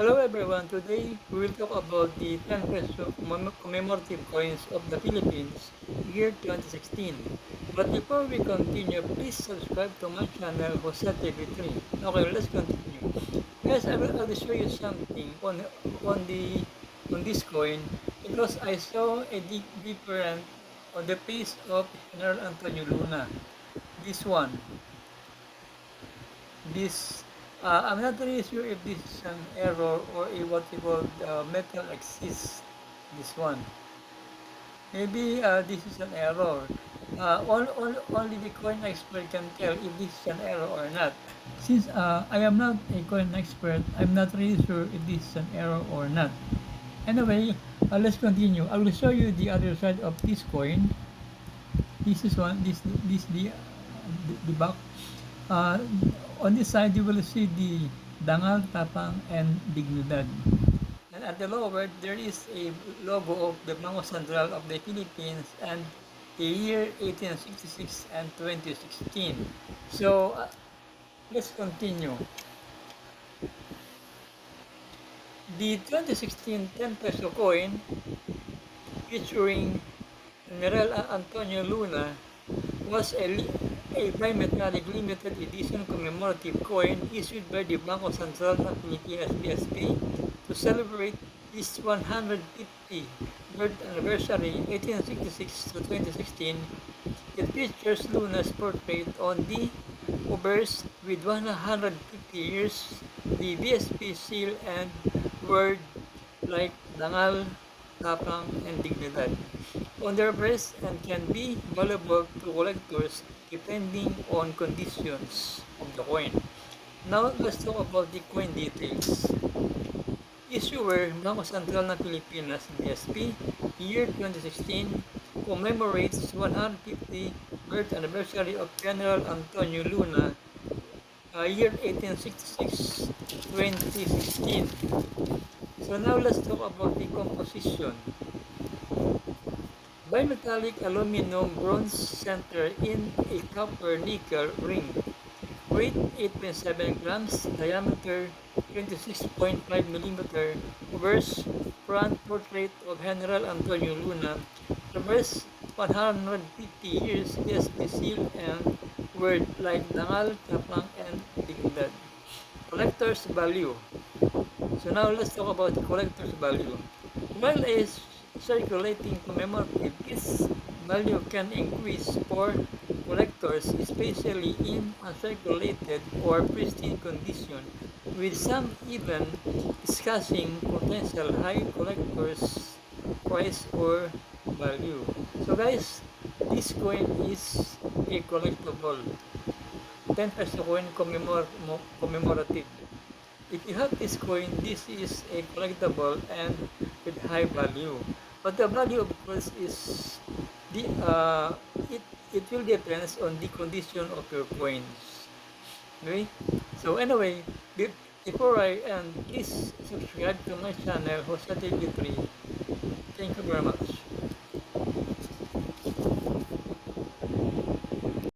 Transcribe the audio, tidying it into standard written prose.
Hello everyone, today we will talk about the 10 peso commemorative coins of the Philippines, year 2016. But before we continue, please subscribe to my channel, Jose TV3. Okay, let's continue. Guys, I will show you something on the on this coin because I saw a different on the face of General Antonio Luna. This one. This I'm not really sure if this is an error or a what you call metal exists. This one maybe this is an error. Only the coin expert can tell if this is an error or not. Since I am not a coin expert, I'm not really sure if this is an error or not. Anyway, let's continue. I will show you the other side of this coin. This is one. This the back. Uh, on this side, you will see the Dangal, Tapang, and Dignidad. And at the lower, there is a logo of the Bangko Sentral of the Philippines and the year 1866 and 2016. So, let's continue. The 2016 10 peso coin featuring General Antonio Luna was a bimetallic limited edition commemorative coin issued by the Bangko Sentral ng Pilipinas BSP to celebrate its 150th birth anniversary 1866 to 2016. It features Luna's portrait on the obverse with 150 years, the BSP seal and word like Dangal, Tapang, and Dignidad on their breast and can be valuable to collectors depending on conditions of the coin. Now, let's talk about the coin details. Issuer, Bangko Sentral ng Pilipinas, BSP, year 2016, commemorates 150 birth anniversary of General Antonio Luna, year 1866-2016. So now let's talk about the composition. Bimetallic aluminum bronze center in a copper nickel ring. Weight 8.7 grams, diameter 26.5 mm, reverse front portrait of General Antonio Luna, reverse 150 years BSP seal and word like Dangal, Tapang, and Dignidad. Collector's value. So now let's talk about the collector's value. While a circulating commemorative, its value can increase for collectors, especially in uncirculated or pristine condition, with some even discussing potential high collector's price or value. So guys, this coin is a collectible 10 peso coin commemorative. If you have this coin, this is a collectible and with high value. But the value, of course, is the it will depends on the condition of your coins. Okay. So anyway, before I end, please subscribe to my channel, Jose TV3. Thank you very much.